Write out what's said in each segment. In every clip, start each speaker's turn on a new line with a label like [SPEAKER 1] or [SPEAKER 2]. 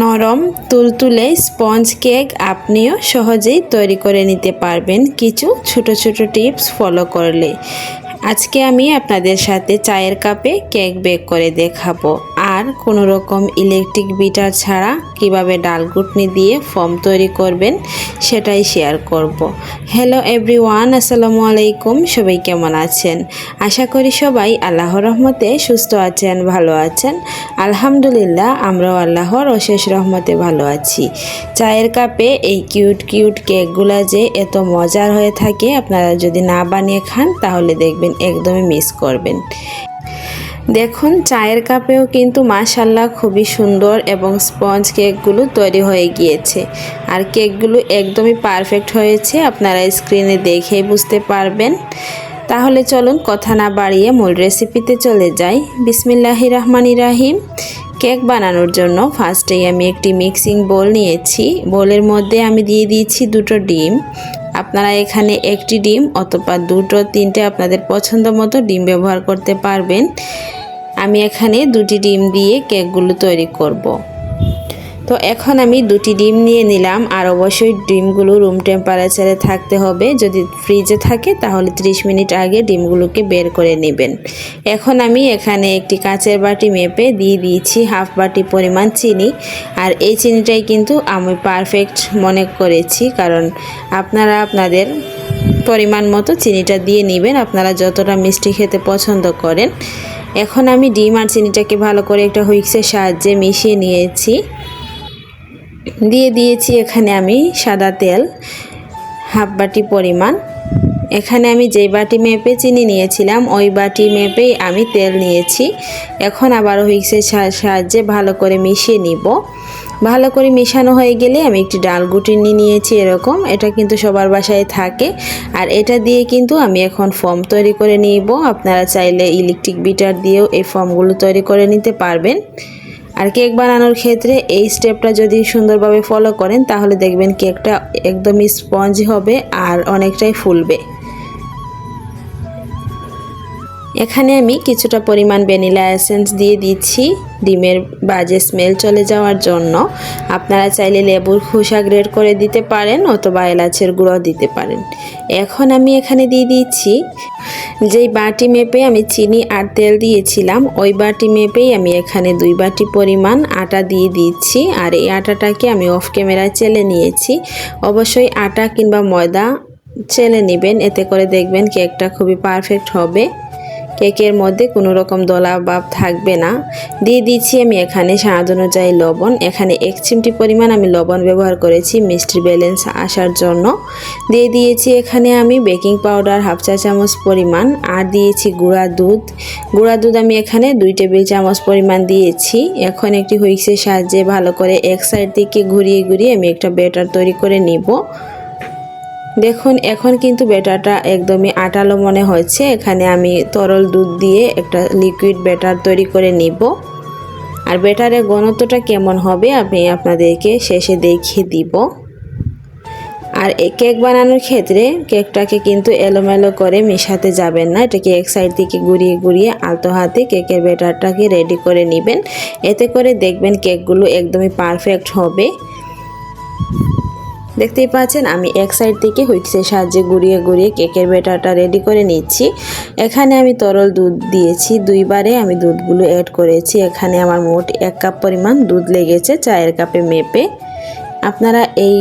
[SPEAKER 1] নরম তুলতুলে sponge cake আপনিও সহজেই তৈরি করে নিতে পারবেন কিছু ছোট ছোট টিপস ফলো করলে। আজকে আমি আপনাদের সাথে চায়ের কাপে কেক বেক করে দেখাবো, আর কোনো রকম ইলেকট্রিক বিটার ছাড়া কিভাবে ডাল ঘুটনি দিয়ে ফোম তৈরি করবেন সেটাই শেয়ার করব। হ্যালো এভরিওয়ান, আসসালামু আলাইকুম। সবাই কেমন আছেন? আশা করি সবাই আল্লাহর রহমতে সুস্থ আছেন, ভালো আছেন। আলহামদুলিল্লাহ, আমরাও আল্লাহর অশেষ রহমতে ভালো আছি। চায়ের কাপে এই কিউট কিউট কেকগুলো যে এত মজার হয়ে থাকে, আপনারা যদি না বানিয়ে খান তাহলে দেখবেন একদমই মিস করবেন। দেখুন, চায়ের কাপেও কিন্তু মাশাআল্লাহ খুবই সুন্দর এবং স্পঞ্জ কেকগুলো তৈরি হয়ে গিয়েছে, আর কেকগুলো একদমই পারফেক্ট হয়েছে, আপনারা স্ক্রিনে দেখেই বুঝতে পারবেন। তাহলে চলুন কথা না বাড়িয়ে মূল রেসিপিতে চলে যাই। বিসমিল্লাহির রহমানির রহিম। কেক বানানোর জন্য ফার্স্টেই আমি একটি মিক্সিং বোল নিয়েছি। বোলের মধ্যে আমি দিয়ে দিয়েছি দুটো ডিম। আপনারা এখানে একটি ডিম অথবা দুটো তিনটে আপনাদের পছন্দ মতো ডিম ব্যবহার করতে পারবেন। আমি এখানে দুটি ডিম দিয়ে কেকগুলো তৈরি করব। তো এখন আমি দুটি ডিম নিয়ে নিলাম, আর অবশ্যই ডিমগুলো রুম টেম্পারেচারে থাকতে হবে। যদি ফ্রিজে থাকে তাহলে 30 মিনিট আগে ডিমগুলোকে বের করে নেবেন। এখন আমি এখানে একটি কাঁচের বাটি মেপে দিয়ে দিয়েছি হাফ বাটি পরিমাণ চিনি, আর এই চিনিটাই কিন্তু আমি পারফেক্ট মনে করেছি, কারণ আপনারা আপনাদের পরিমাণ মতো চিনিটা দিয়ে নেবেন, আপনারা যতটা মিষ্টি খেতে পছন্দ করেন। এখন আমি ডিম আর চিনিটাকে ভালো করে একটা হুইক্সের সাহায্যে মিশিয়ে নিয়েছি। দিয়ে দিয়েছি এখানে আমি সাদা তেল হাফ বাটি পরিমাণ। এখানে আমি যেই বাটি মেপে চিনি নিয়েছিলাম ওই বাটি মেপেই আমি তেল নিয়েছি। এখন আবার হুইক্সের সাহায্যে ভালো করে মিশিয়ে নিব। ভালো করে মিশানো হয়ে গেলে আমি একটি ডাল ঘুটনি নিয়েছি এরকম, এটা কিন্তু সবার বাসায় থাকে, আর এটা দিয়ে কিন্তু আমি এখন ফোম তৈরি করে নিব। আপনারা চাইলে ইলেকট্রিক বিটার দিয়েও এই ফোমগুলো তৈরি করে নিতে পারবেন। আর কেক বানানোর ক্ষেত্রে এই স্টেপটা যদি সুন্দরভাবে ফলো করেন তাহলে দেখবেন কেকটা একদমই স্পঞ্জ হবে আর অনেকটাই ফুলবে। এখানে আমি কিছুটা পরিমাণ ভ্যানিলা এসেন্স দিয়ে দিচ্ছি ডিমের বাজে স্মেল চলে যাওয়ার জন্য। আপনারা চাইলে লেবুর খোসা গ্রেট করে দিতে পারেন অথবা এলাচের গুঁড়ো দিতে পারেন। এখন আমি এখানে দিয়ে দিচ্ছি যেই বাটি মেপে আমি চিনি আর তেল দিয়েছিলাম ওই বাটি মেপেই আমি এখানে 2 বাটি পরিমাণ আটা দিয়ে দিচ্ছি, আর এই আটাটাকে আমি অফ ক্যামেরায় চেলে নিয়েছি। অবশ্যই আটা কিংবা ময়দা চেলে নেবেন, এতে করে দেখবেন কেকটা খুবই পারফেক্ট হবে, কেকের মধ্যে কোনো রকম দলা ভাব থাকবে না। দিয়ে দিচ্ছি আমি এখানে স্বাদ অনুযায়ী লবণ। এখানে 1 চিমটি পরিমাণ আমি লবণ ব্যবহার করেছি মিষ্টির ব্যালেন্স আসার জন্য। দিয়ে দিয়েছি এখানে আমি বেকিং পাউডার হাফ চা চামচ পরিমাণ, আর দিয়েছি গুঁড়া দুধ। গুঁড়া দুধ আমি এখানে 2 টেবিল চামচ পরিমাণ দিয়েছি। এখন একটি হুইক্সের সাহায্যে ভালো করে এক সাইড থেকে ঘুরিয়ে ঘুরিয়ে আমি একটা ব্যাটার তৈরি করে নিব। দেখুন, এখন কিন্তু ব্যাটারটা একদমই আটালো মনে হচ্ছে। এখানে আমি তরল দুধ দিয়ে একটা লিকুইড ব্যাটার তৈরি করে নিব, আর ব্যাটারের ঘনত্বটা কেমন হবে আমি আপনাদেরকে শেষে দেখিয়ে দিব। আর এই কেক বানানোর ক্ষেত্রে কেকটাকে কিন্তু এলোমেলো করে মেশাতে যাবেন না, এটাকে এক সাইড থেকে ঘুরিয়ে ঘুরিয়ে আলতো হাতে কেকের ব্যাটারটাকে রেডি করে নেবেন। এতে করে দেখবেন কেকগুলো একদমই পারফেক্ট হবে। দেখতেই পাচ্ছেন আমি এক সাইড থেকে হুইক্সের সাহায্যে ঘুরিয়ে ঘুরিয়ে কেকের ব্যাটারটা রেডি করে নিচ্ছি। এখানে আমি তরল দুধ দিয়েছি, 2 বারে আমি দুধগুলো অ্যাড করেছি। এখানে আমার মোট 1 কাপ পরিমাণ দুধ লেগেছে চায়ের কাপে মেপে। আপনারা এই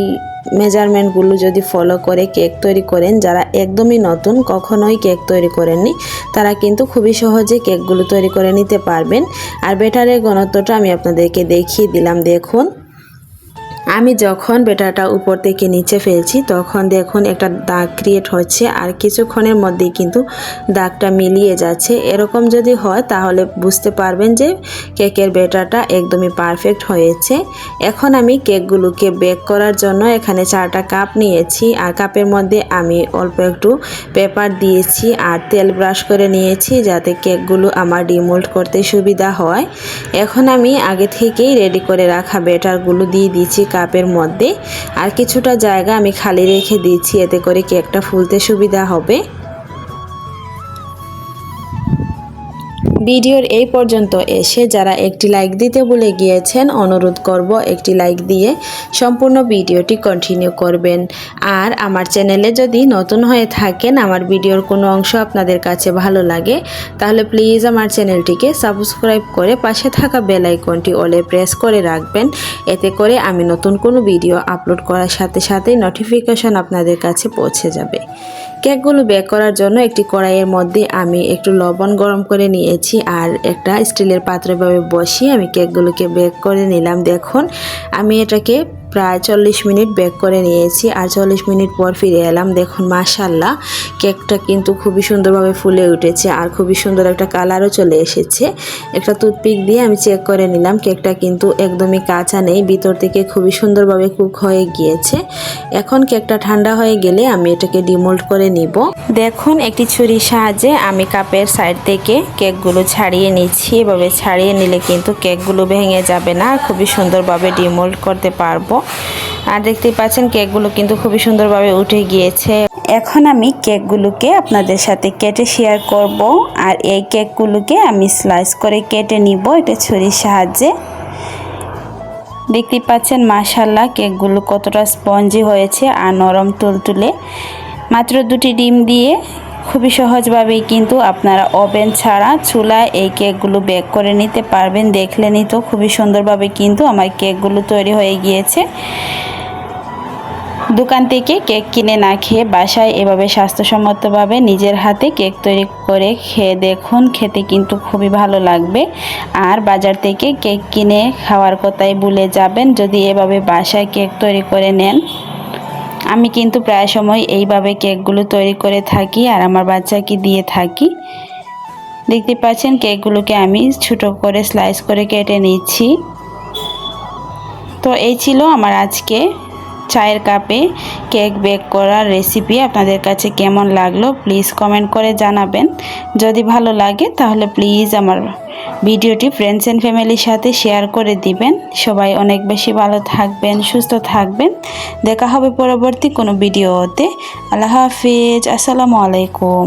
[SPEAKER 1] মেজারমেন্টগুলো যদি ফলো করে কেক তৈরি করেন, যারা একদমই নতুন কখনোই কেক তৈরি করেননি, তারা কিন্তু খুবই সহজে কেকগুলো তৈরি করে নিতে পারবেন। আর ব্যাটারের ঘনত্বটা আমি আপনাদেরকে দেখিয়ে দিলাম। দেখুন, আমি যখন ব্যাটারটা উপর থেকে নিচে ফেলছি তখন দেখুন একটা দাগ ক্রিয়েট হচ্ছে, আর কিছুক্ষণের মধ্যেই কিন্তু দাগটা মিলিয়ে যাচ্ছে। এরকম যদি হয় তাহলে বুঝতে পারবেন যে কেকের ব্যাটারটা একদমই পারফেক্ট হয়েছে। এখন আমি কেকগুলোকে বেক করার জন্য এখানে 4টা কাপ নিয়েছি, আর কাপের মধ্যে আমি অল্প একটু পেপার দিয়েছি আর তেল ব্রাশ করে নিয়েছি যাতে কেকগুলো আমার ডিমোল্ড করতে সুবিধা হয়। এখন আমি আগে থেকেই রেডি করে রাখা ব্যাটারগুলো দিয়ে দিচ্ছি কাপের মধ্যে, আর কিছুটা জায়গা আমি খালি রেখে দিচ্ছি, এতে করে কেকটা ফুলতে সুবিধা হবে। ভিডিওর এই পর্যন্ত এসে যারা একটি লাইক দিতে ভুলে গিয়েছেন অনুরোধ করব একটি লাইক দিয়ে সম্পূর্ণ ভিডিওটি কন্টিনিউ করবেন। আর আমার চ্যানেলে যদি নতুন হয়ে থাকেন, আমার ভিডিওর কোনো অংশ আপনাদের কাছে ভালো লাগে, তাহলে প্লিজ আমার চ্যানেলটিকে সাবস্ক্রাইব করে পাশে থাকা বেল আইকনটি অলে প্রেস করে রাখবেন। এতে করে আমি নতুন কোনো ভিডিও আপলোড করার সাথে সাথেই নোটিফিকেশন আপনাদের কাছে পৌঁছে যাবে। কেকগুলো বেক করার জন্য একটি কড়াইয়ের মধ্যে আমি একটু লবণ গরম করে নিয়েছি আর একটা স্টিলের পাত্রে ভাবে বসিয়ে আমি কেকগুলোকে বেক করে নিলাম। দেখুন আমি এটাকে প্রায় 40 মিনিট বেক করে নিয়েছি আর 40 মিনিট পর ফিরে এলাম। দেখুন মাশাআল্লাহ কেকটা কিন্তু খুবই সুন্দরভাবে ফুলে উঠেছে আর খুবই সুন্দর একটা কালারও চলে এসেছে। একটা টুথপিক দিয়ে আমি চেক করে নিলাম, কেকটা কিন্তু একদমই কাঁচা নেই, ভিতর থেকে খুবই সুন্দরভাবে কুক হয়ে গিয়েছে। এখন কেকটা ঠান্ডা হয়ে গেলে আমি এটাকে ডিমোল্ড করে নিব। দেখুন একটি ছুরির সাহায্যে আমি কাপের সাইড থেকে কেকগুলো ছাড়িয়ে নিচ্ছি। এভাবে ছাড়িয়ে নিলে কিন্তু কেকগুলো ভেঙে যাবে না, খুবই সুন্দরভাবে ডিমোল্ড করতে পারবো। আর দেখতে পাচ্ছেন কেকগুলো কিন্তু খুবই সুন্দরভাবে উঠে গিয়েছে। এখন আমি কেকগুলোকে আপনাদের সাথে কেটে শেয়ার করব। আর এই কেকগুলোকে আমি স্লাইস করে কেটে নিব এটা ছুরির সাহায্যে। দেখতে পাচ্ছেন মাশাআল্লাহ কেকগুলো কতটা স্পঞ্জি হয়েছে আর নরম তুলতুলে। মাত্র 2টি ডিম দিয়ে খুবই সহজভাবেই কিন্তু আপনারা ওভেন ছাড়া চুলায় এই কেকগুলো বেক করে নিতে পারবেন। দেখলেনই তো খুবই সুন্দরভাবে কিন্তু আমার কেকগুলো তৈরি হয়ে গিয়েছে। দোকান থেকে কেক কিনে না খেয়ে বাসায় এভাবে স্বাস্থ্যসম্মতভাবে নিজের হাতে কেক তৈরি করে খেয়ে দেখুন, খেতে কিন্তু খুবই ভালো লাগবে। আর বাজার থেকে কেক কিনে খাওয়ার কথাই ভুলে যাবেন যদি এভাবে বাসায় কেক তৈরি করে নেন। আমি কিন্তু প্রায় সময় এইভাবে কেকগুলো তৈরি করে থাকি আর আমার বাচ্চাকে দিয়ে থাকি। দেখতে পাচ্ছেন কেকগুলোকে আমি ছোট করে স্লাইস করে কেটে নিচ্ছি। তো এই ছিল আমার আজকে চায়ের কাপে কেক বেক করার রেসিপি। আপনাদের কাছে কেমন লাগলো প্লিজ কমেন্ট করে জানাবেন। যদি ভালো লাগে তাহলে প্লিজ আমার ভিডিওটি ফ্রেন্ডস অ্যান্ড ফ্যামিলির সাথে শেয়ার করে দিবেন। সবাই অনেক বেশি ভালো থাকবেন, সুস্থ থাকবেন। দেখা হবে পরবর্তী কোনো ভিডিওতে। আল্লাহ হাফিজ, আসসালামু আলাইকুম।